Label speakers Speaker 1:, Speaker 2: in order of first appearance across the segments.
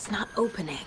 Speaker 1: It's not opening.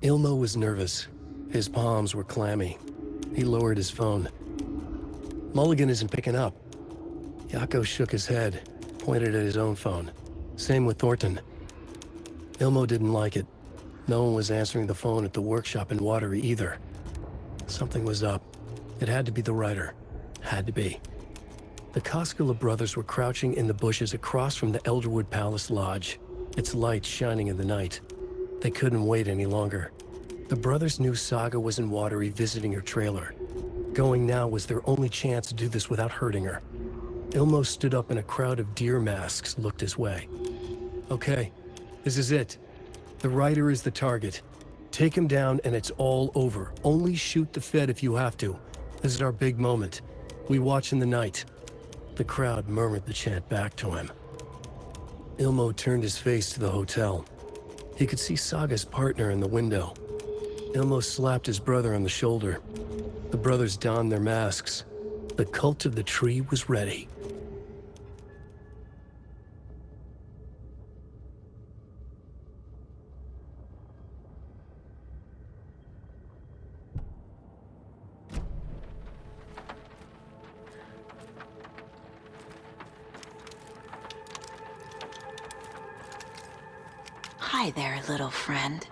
Speaker 2: Ilmo was nervous. His palms were clammy. He lowered his phone. Mulligan isn't picking up. Yako shook his head, pointed at his own phone. Same with Thornton. Ilmo didn't like it. No one was answering the phone at the workshop in Watery either. Something was up. It had to be the writer. Had to be. The Koskela brothers were crouching in the bushes across from the Elderwood Palace Lodge, its lights shining in the night. They couldn't wait any longer. The brothers knew Saga was in Watery visiting her trailer. Going now was their only chance to do this without hurting her. Ilmo stood up and a crowd of deer masks looked his way. Okay, this is it. The writer is the target. Take him down and it's all over. Only shoot the Fed if you have to. This is our big moment. We watch in the night. The crowd murmured the chant back to him. Ilmo turned his face to the hotel. He could see Saga's partner in the window. Ilmo slapped his brother on the shoulder. The brothers donned their masks. The cult of the tree was ready.
Speaker 1: Hi there, little friend.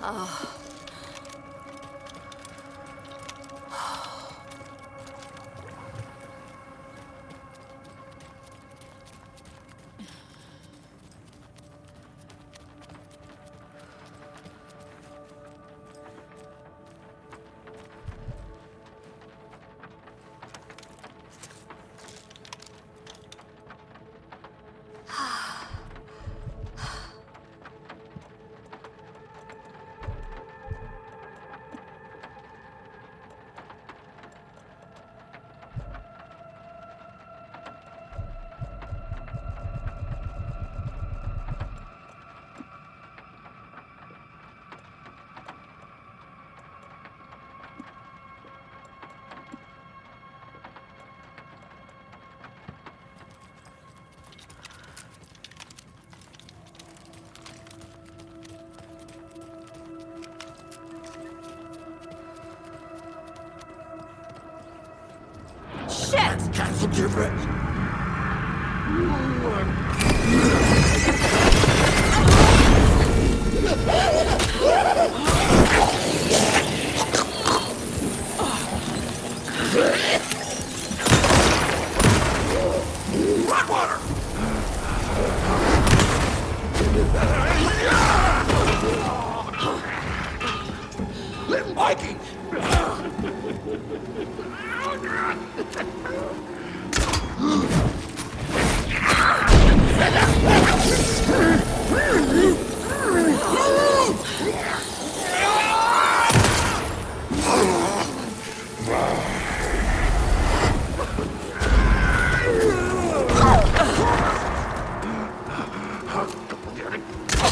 Speaker 1: Oh. Shit!
Speaker 3: Cancel different. Bloodwater! Little Mikey!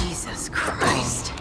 Speaker 1: Jesus Christ.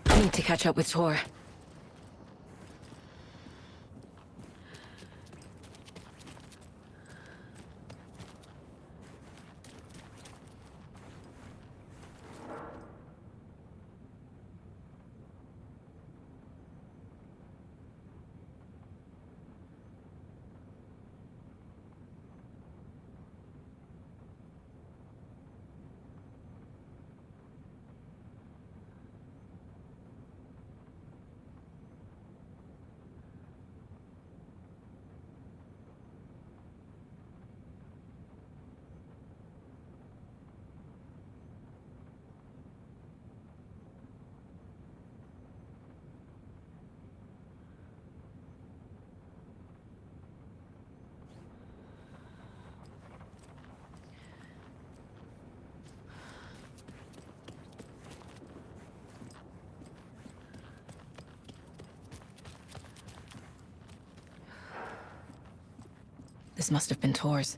Speaker 1: I need to catch up with Tor. This must have been Tor's.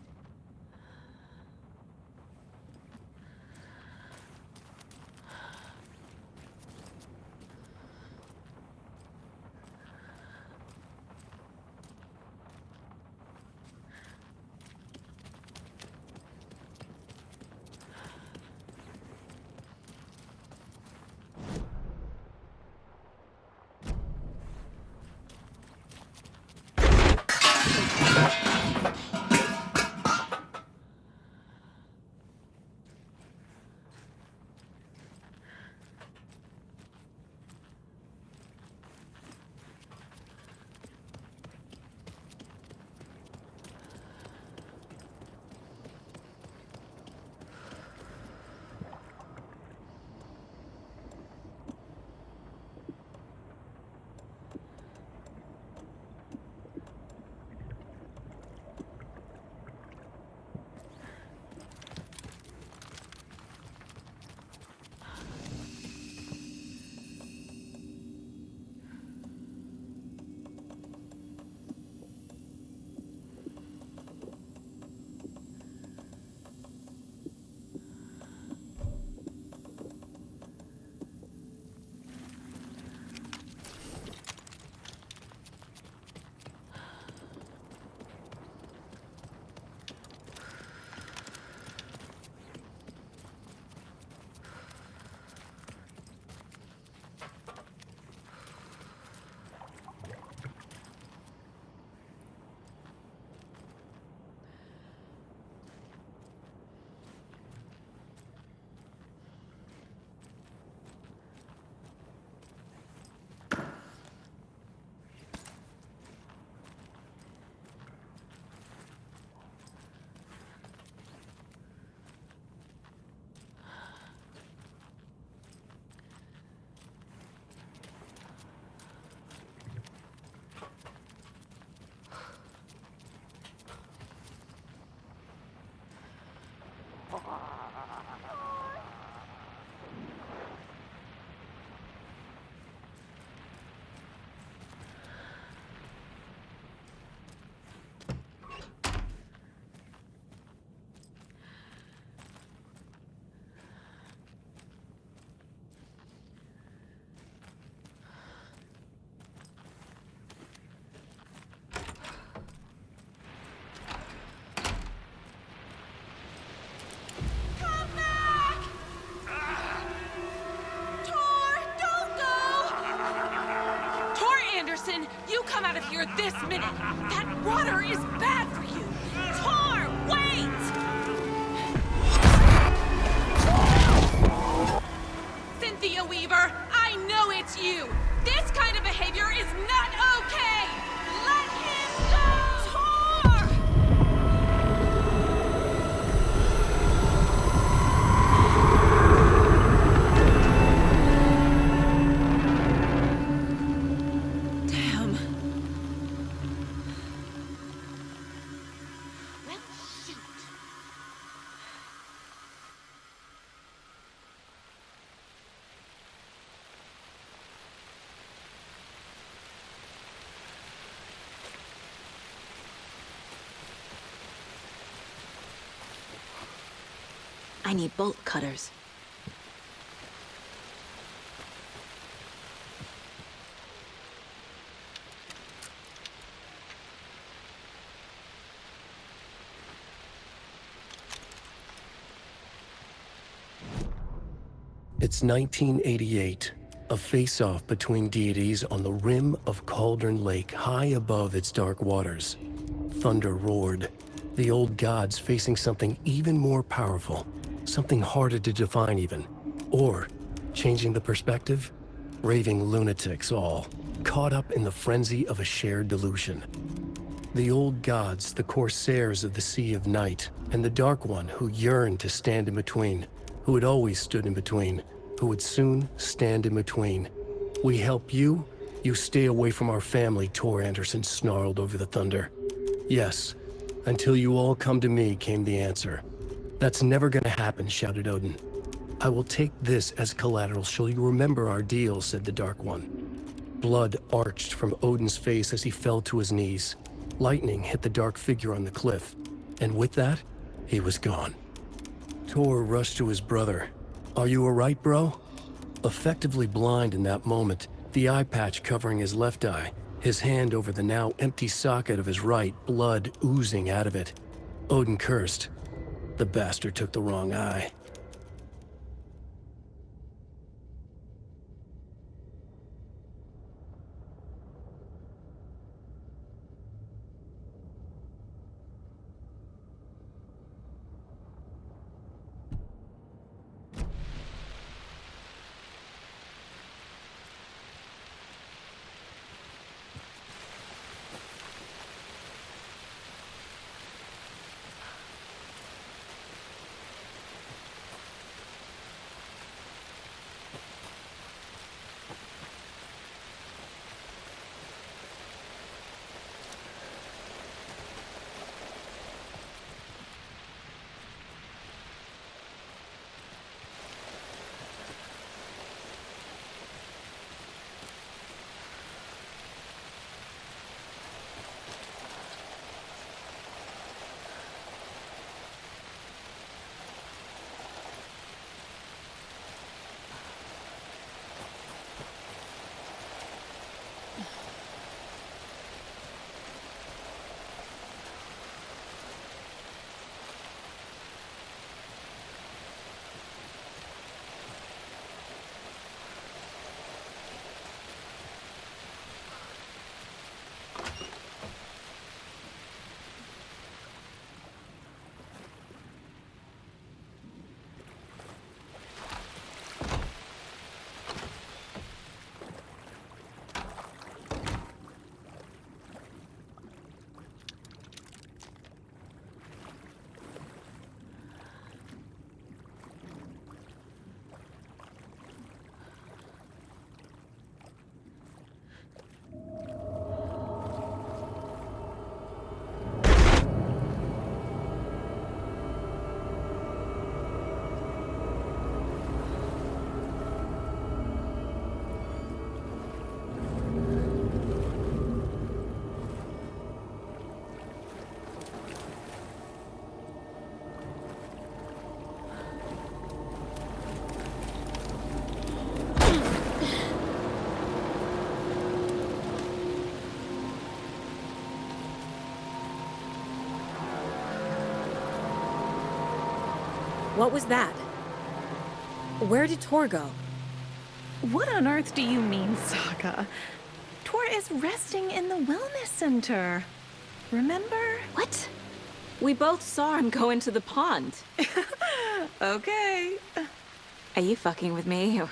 Speaker 4: this minute! That water is bad for you! Tor, wait! Cynthia Weaver, I know it's you! This kind of behavior is not okay! Let him go! Tor! Damn. Well, shoot.
Speaker 1: I need bolt cutters.
Speaker 2: It's 1988, a face-off between deities on the rim of Cauldron Lake, high above its dark waters. Thunder roared, the old gods facing something even more powerful, something harder to define even. Or, changing the perspective, raving lunatics all, caught up in the frenzy of a shared delusion. The old gods, the corsairs of the Sea of Night, and the Dark One who yearned to stand in between, who had always stood in between, who would soon stand in between. We help you, you stay away from our family, Tor Anderson snarled over the thunder. Yes, until you all come to me, came the answer. That's never gonna happen, shouted Odin. I will take this as collateral, shall you remember our deal, said the Dark One. Blood arched from Odin's face as he fell to his knees. Lightning hit the dark figure on the cliff, and with that, he was gone. Tor rushed to his brother. Are you alright, bro? Effectively blind in that moment, the eye patch covering his left eye, his hand over the now empty socket of his right, blood oozing out of it. Odin cursed. The bastard took the wrong eye.
Speaker 5: What was that? Where did Tor go?
Speaker 6: What on earth do you mean, Saga? Tor is resting in the wellness center. Remember?
Speaker 1: What? We both saw him go into the pond.
Speaker 6: Okay.
Speaker 1: Are you fucking with me,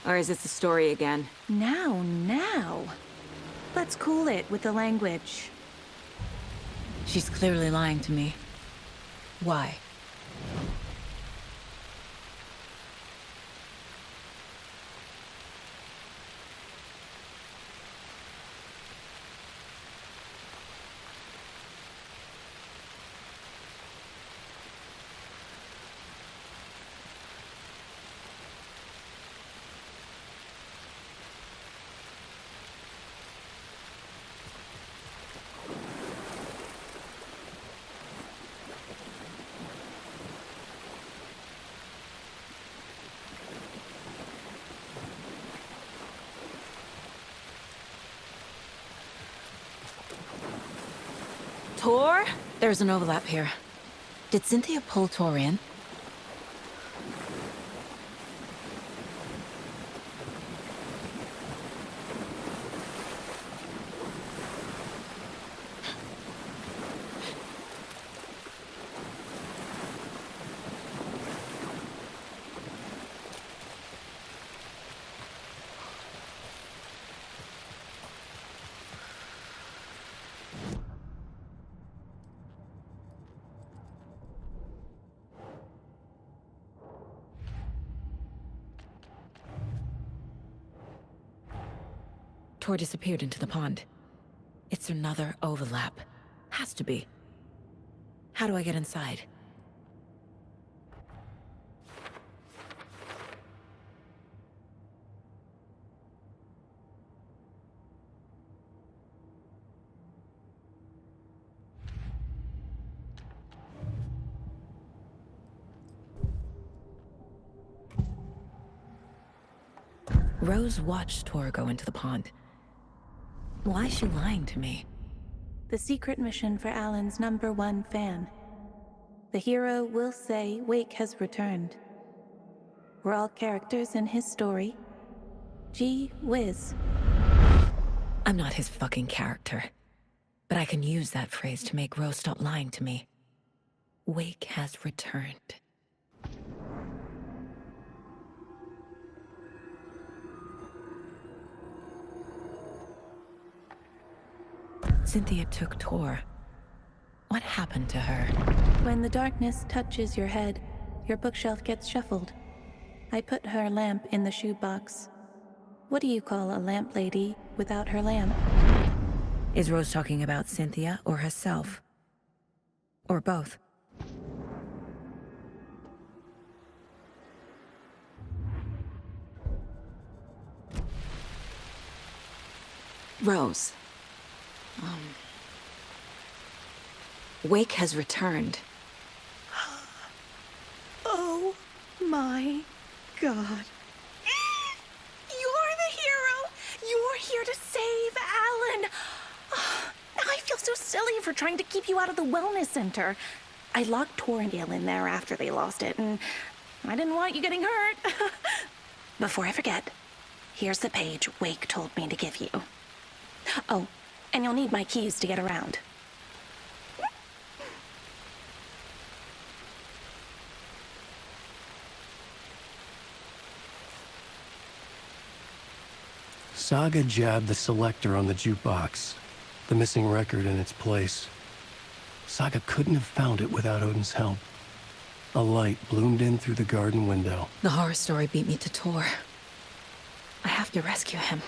Speaker 1: or is this a story again?
Speaker 6: Now. Let's cool it with the language.
Speaker 1: She's clearly lying to me. Why? Tor? There's an overlap here. Did Cynthia pull Tor in? Tor disappeared into the pond. It's another overlap. Has to be. How do I get inside? Rose watched Tor go into the pond. Why is she lying to me?
Speaker 6: The secret mission for Alan's #1 fan. The hero will say Wake has returned. We're all characters in his story. Gee whiz.
Speaker 1: I'm not his fucking character. But I can use that phrase to make Rose stop lying to me. Wake has returned. Cynthia took Tor. What happened to her?
Speaker 6: When the darkness touches your head, your bookshelf gets shuffled. I put her lamp in the shoebox. What do you call a lamp lady without her lamp?
Speaker 1: Is Rose talking about Cynthia or herself? Or both? Rose. Wake has returned.
Speaker 6: Oh my God. You're the hero! You're here to save Alan! I feel so silly for trying to keep you out of the wellness center. I locked Tor and Gale in there after they lost it, and I didn't want you getting hurt. Before I forget, here's the page Wake told me to give you. Oh, and you'll need my keys to get around.
Speaker 2: Saga jabbed the selector on the jukebox, the missing record in its place. Saga couldn't have found it without Odin's help. A light bloomed in through the garden window.
Speaker 1: The horror story beat me to Tor. I have to rescue him.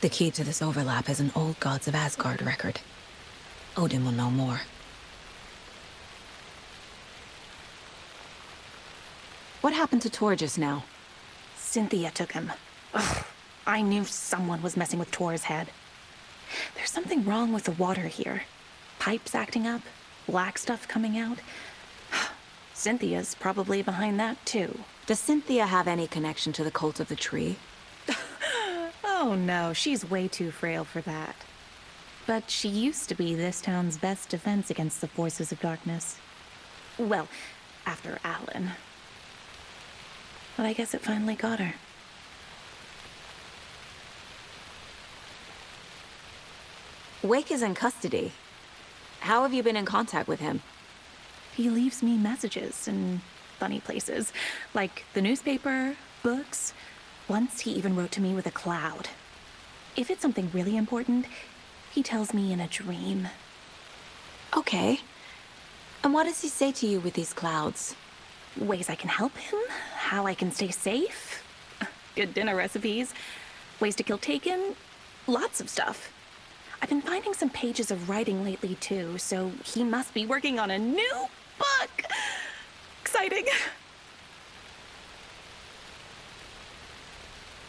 Speaker 1: The key to this overlap is an old Gods of Asgard record. Odin will know more. What happened to Tor just now?
Speaker 6: Cynthia took him. Ugh, I knew someone was messing with Tor's head. There's something wrong with the water here. Pipes acting up, black stuff coming out. Cynthia's probably behind that too.
Speaker 1: Does Cynthia have any connection to the Cult of the Tree?
Speaker 6: Oh no, she's way too frail for that. But she used to be this town's best defense against the forces of darkness. Well, after Alan. But I guess it finally got her.
Speaker 1: Wake is in custody. How have you been in contact with him?
Speaker 6: He leaves me messages in funny places, like the newspaper, books. Once he even wrote to me with a cloud. If it's something really important, he tells me in a dream.
Speaker 1: Okay. And what does he say to you with these clouds?
Speaker 6: Ways I can help him, how I can stay safe, good dinner recipes, ways to kill Taken, lots of stuff. I've been finding some pages of writing lately too, so he must be working on a new book. Exciting.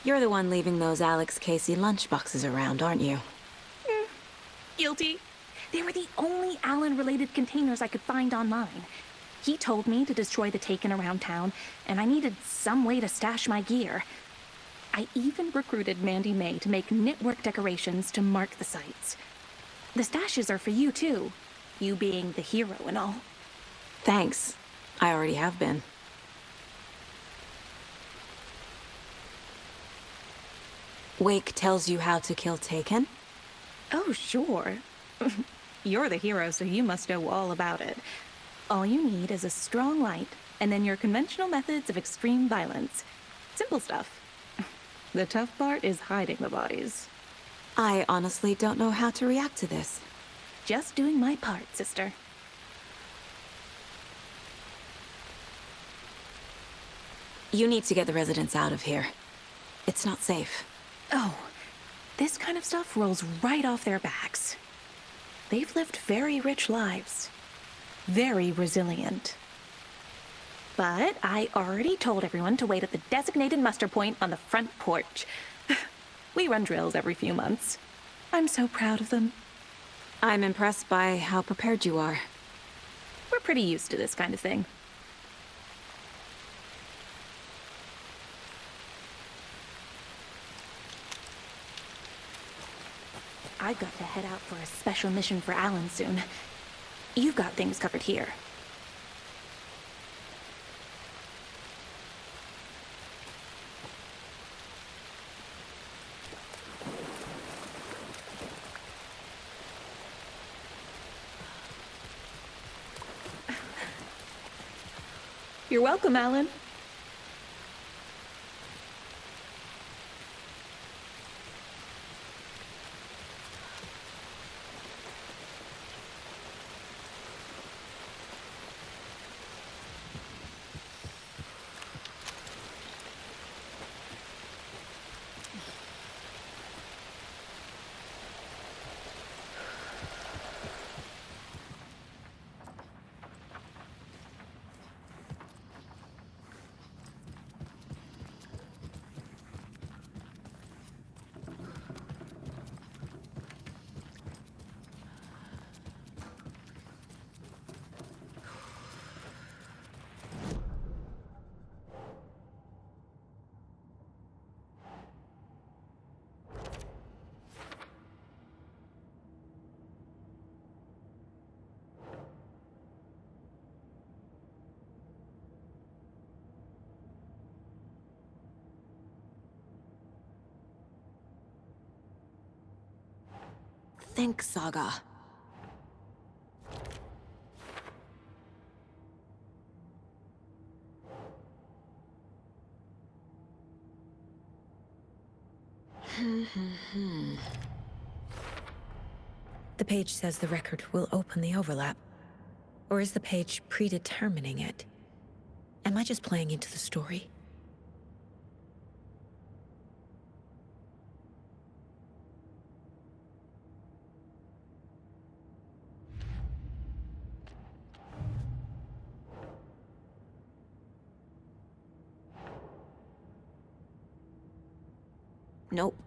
Speaker 1: You're the one leaving those Alex Casey lunchboxes around, aren't you?
Speaker 6: Guilty. They were the only Alan-related containers I could find online. He told me to destroy the Taken around town, and I needed some way to stash my gear. I even recruited Mandy May to make knitwork decorations to mark the sites. The stashes are for you, too. You being the hero and all.
Speaker 1: Thanks. I already have been. Wake tells you how to kill Taken?
Speaker 6: Oh, sure. You're the hero, so you must know all about it. All you need is a strong light, and then your conventional methods of extreme violence. Simple stuff. The tough part is hiding the bodies.
Speaker 1: I honestly don't know how to react to this.
Speaker 6: Just doing my part, sister.
Speaker 1: You need to get the residents out of here. It's not safe.
Speaker 6: Oh, this kind of stuff rolls right off their backs. They've lived very rich lives. Very resilient. But I already told everyone to wait at the designated muster point on the front porch. We run drills every few months. I'm so proud of them.
Speaker 1: I'm impressed by how prepared you are.
Speaker 6: We're pretty used to this kind of thing. I've got to head out for a special mission for Alan soon. You've got things covered here. You're welcome, Alan.
Speaker 1: Think, Saga. The page says the record will open the overlap. Or is the page predetermining it? Am I just playing into the story? Nope.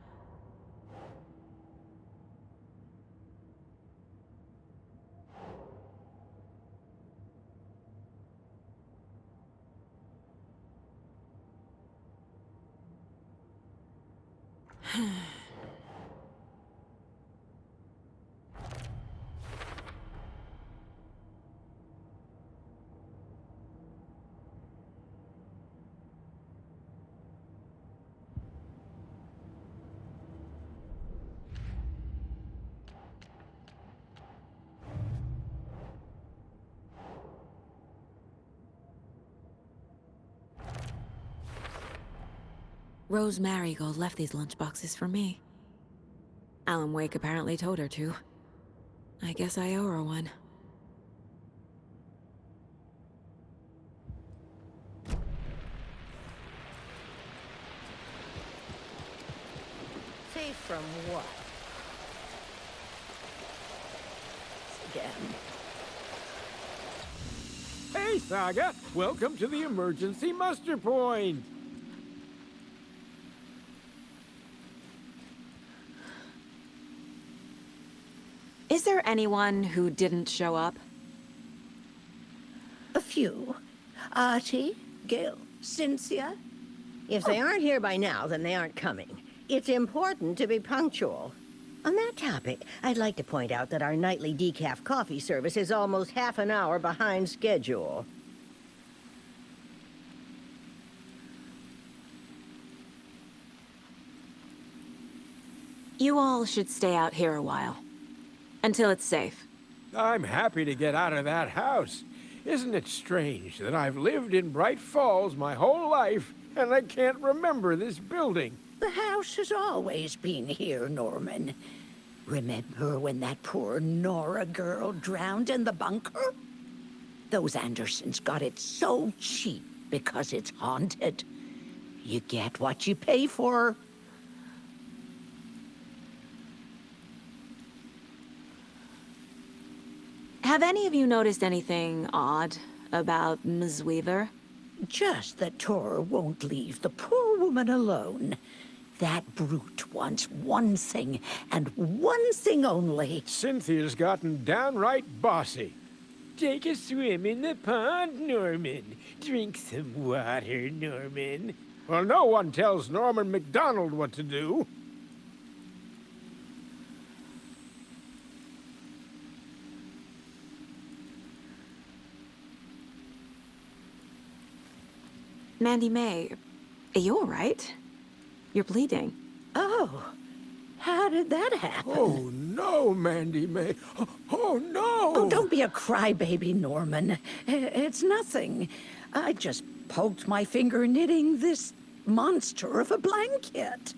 Speaker 1: Rose Marigold left these lunchboxes for me. Alan Wake apparently told her to. I guess I owe her one.
Speaker 7: Safe from what? Again.
Speaker 8: Hey, Saga! Welcome to the emergency muster point!
Speaker 1: Is there anyone who didn't show up?
Speaker 7: A few. Artie, Gil, Cynthia. If they aren't here by now, then they aren't coming. It's important to be punctual. On that topic, I'd like to point out that our nightly decaf coffee service is almost half an hour behind schedule.
Speaker 1: You all should stay out here a while. Until it's safe.
Speaker 8: I'm happy to get out of that house. Isn't it strange that I've lived in Bright Falls my whole life, and I can't remember this building?
Speaker 7: The house has always been here, Norman. Remember when that poor Nora girl drowned in the bunker? Those Andersons got it so cheap because it's haunted. You get what you pay for.
Speaker 1: Have any of you noticed anything odd about Ms. Weaver?
Speaker 7: Just that Tor won't leave the poor woman alone. That brute wants one thing, and one thing only.
Speaker 8: Cynthia's gotten downright bossy. Take a swim in the pond, Norman. Drink some water, Norman. Well, no one tells Norman MacDonald what to do.
Speaker 1: Mandy May, are you all right? You're bleeding.
Speaker 7: Oh, how did that happen?
Speaker 8: Oh, no, Mandy May. Oh, no!
Speaker 7: Oh, don't be a crybaby, Norman. It's nothing. I just poked my finger knitting this monster of a blanket.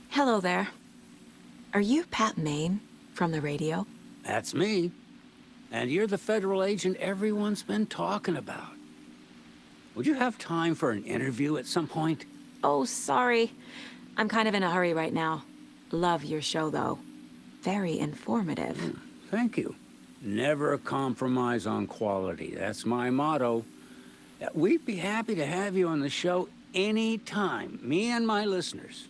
Speaker 1: Hello there. Are you Pat Maine from the radio?
Speaker 9: That's me. And you're the federal agent everyone's been talking about. Would you have time for an interview at some point?
Speaker 1: Oh, sorry. I'm kind of in a hurry right now. Love your show, though. Very informative.
Speaker 9: Thank you. Never compromise on quality. That's my motto. We'd be happy to have you on the show any time, me and my listeners.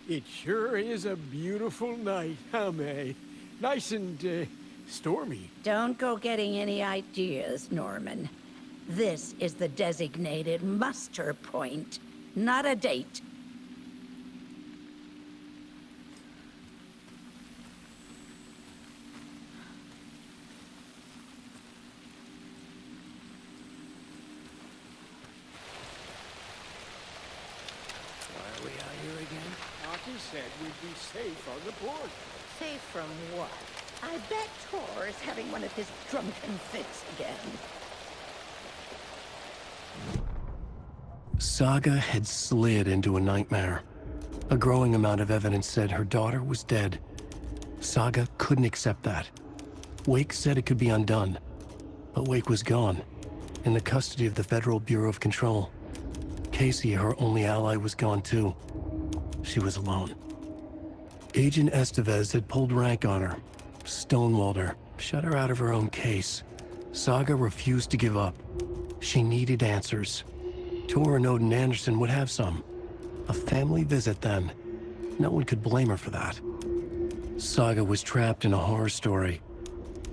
Speaker 8: It sure is a beautiful night, huh, May? Nice and, stormy.
Speaker 7: Don't go getting any ideas, Norman. This is the designated muster point, not a date.
Speaker 9: Why are we out here again?
Speaker 8: Auntie said we'd be safe on the porch.
Speaker 7: Safe from what? I bet Tor is having one of his drunken fits again.
Speaker 2: Saga had slid into a nightmare. A growing amount of evidence said her daughter was dead. Saga couldn't accept that. Wake said it could be undone. But Wake was gone, in the custody of the Federal Bureau of Control. Casey, her only ally, was gone too. She was alone. Agent Estevez had pulled rank on her, stonewalled her, shut her out of her own case. Saga refused to give up. She needed answers. Tor and Odin Anderson would have some. A family visit then. No one could blame her for that. Saga was trapped in a horror story.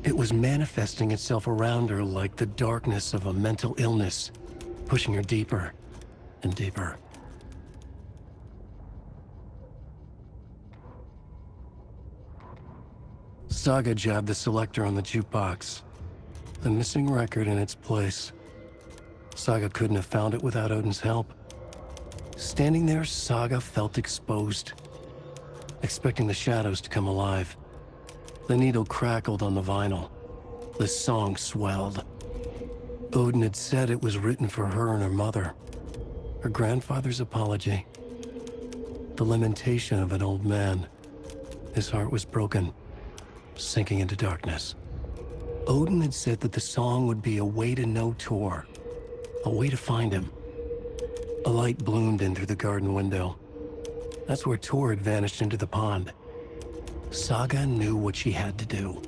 Speaker 2: It was manifesting itself around her like the darkness of a mental illness, pushing her deeper and deeper. Saga jabbed the selector on the jukebox. The missing record in its place. Saga couldn't have found it without Odin's help. Standing there, Saga felt exposed, expecting the shadows to come alive. The needle crackled on the vinyl. The song swelled. Odin had said it was written for her and her mother. Her grandfather's apology. The lamentation of an old man. His heart was broken, sinking into darkness. Odin had said that the song would be a way to know Tor, a way to find him. A light bloomed in through the garden window. That's where Tor had vanished into the pond. Saga knew what she had to do.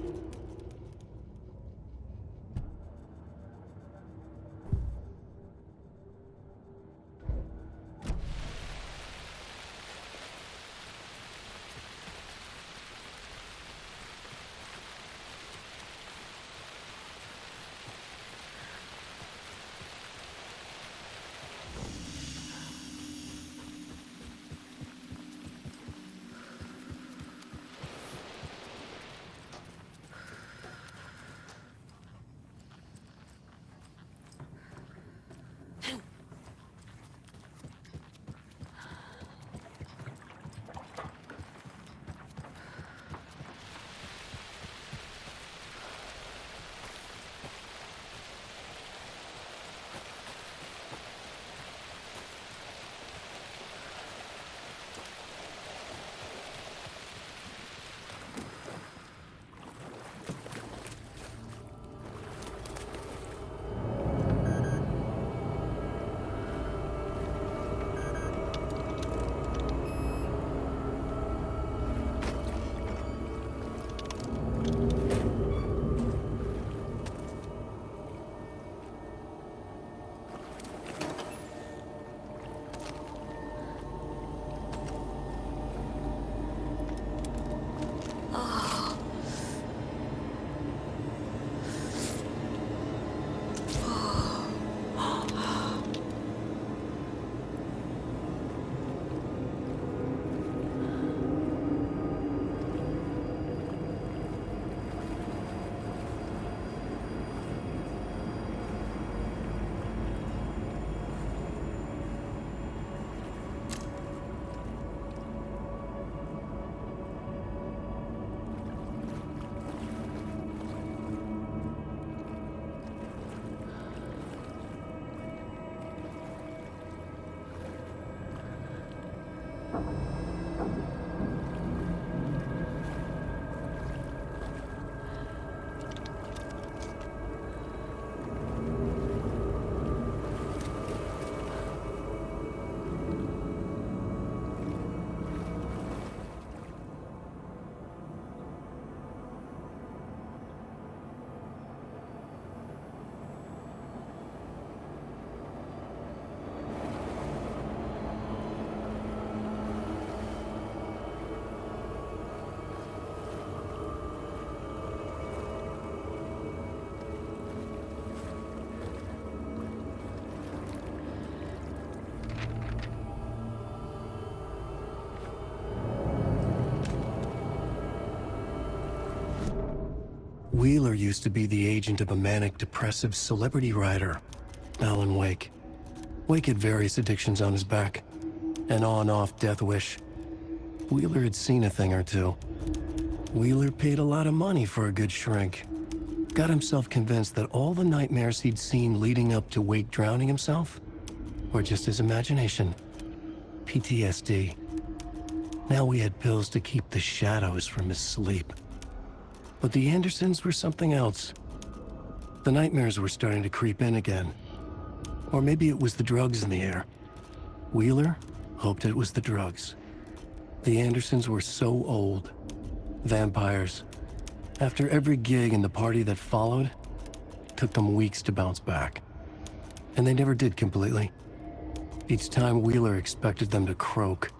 Speaker 2: Wheeler used to be the agent of a manic-depressive celebrity writer, Alan Wake. Wake had various addictions on his back. An on-off death wish. Wheeler had seen a thing or two. Wheeler paid a lot of money for a good shrink. Got himself convinced that all the nightmares he'd seen leading up to Wake drowning himself were just his imagination. PTSD. Now we had pills to keep the shadows from his sleep. But the Andersons were something else. The nightmares were starting to creep in again. Or maybe it was the drugs in the air. Wheeler hoped it was the drugs. The Andersons were so old. Vampires. After every gig and the party that followed, it took them weeks to bounce back. And they never did completely. Each time Wheeler expected them to croak.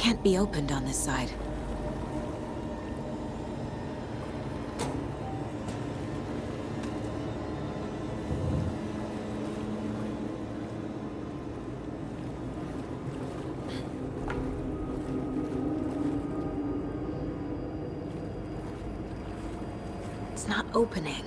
Speaker 1: can't be opened on this side. It's not opening.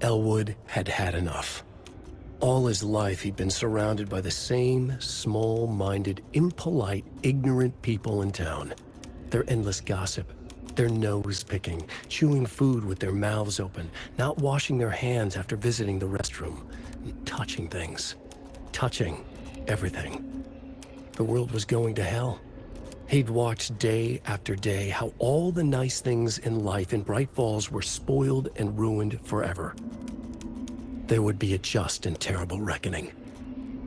Speaker 2: Elwood had had enough. All his life, he'd been surrounded by the same small-minded, impolite, ignorant people in town. Their endless gossip, their nose-picking, chewing food with their mouths open, not washing their hands after visiting the restroom, and touching things. Touching everything. The world was going to hell. He'd watched day after day how all the nice things in life in Bright Falls were spoiled and ruined forever. There would be a just and terrible reckoning.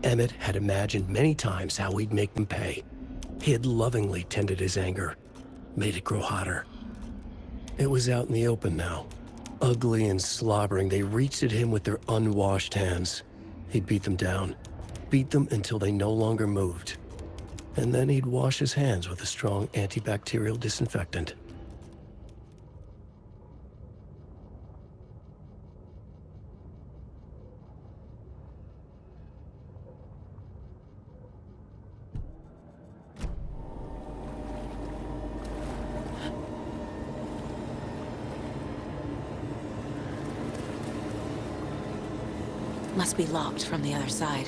Speaker 2: Emmett had imagined many times how he'd make them pay. He had lovingly tended his anger, made it grow hotter. It was out in the open now. Ugly and slobbering, they reached at him with their unwashed hands. He'd beat them down, beat them until they no longer moved. And then he'd wash his hands with a strong antibacterial disinfectant.
Speaker 1: Must be locked from the other side.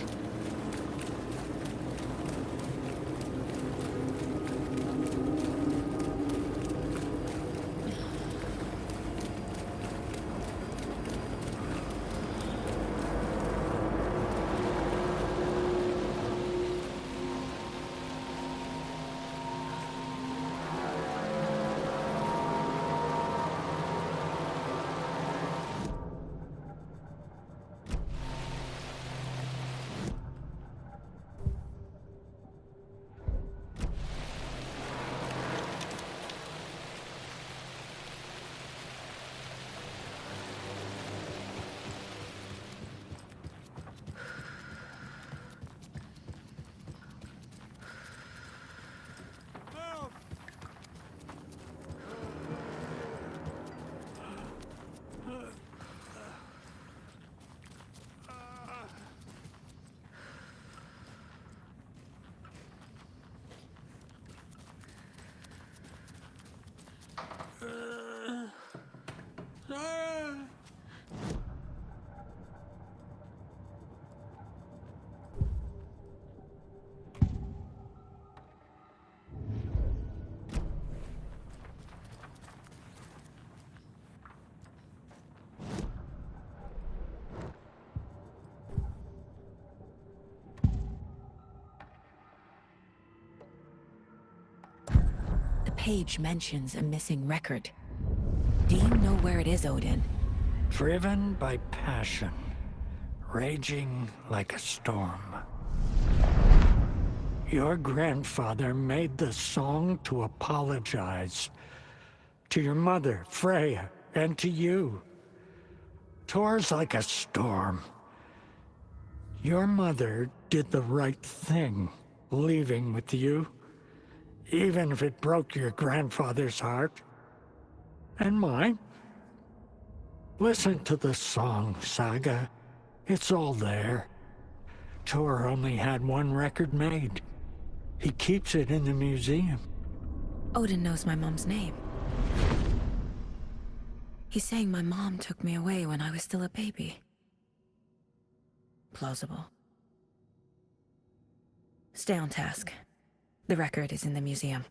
Speaker 1: Page mentions a missing record. Do you know where it is, Odin?
Speaker 10: Driven by passion, raging like a storm. Your grandfather made the song to apologize. To your mother, Freya, and to you. Tor's like a storm. Your mother did the right thing, leaving with you. Even if it broke your grandfather's heart. And mine. Listen to the song, Saga. It's all there. Tor only had one record made. He keeps it in the museum.
Speaker 1: Odin knows my mom's name. He's saying my mom took me away when I was still a baby. Plausible. Stay on task. The record is in the museum.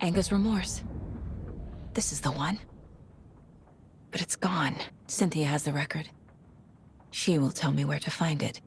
Speaker 1: Anger's remorse. This is the one. But it's gone. Cynthia has the record. She will tell me where to find it.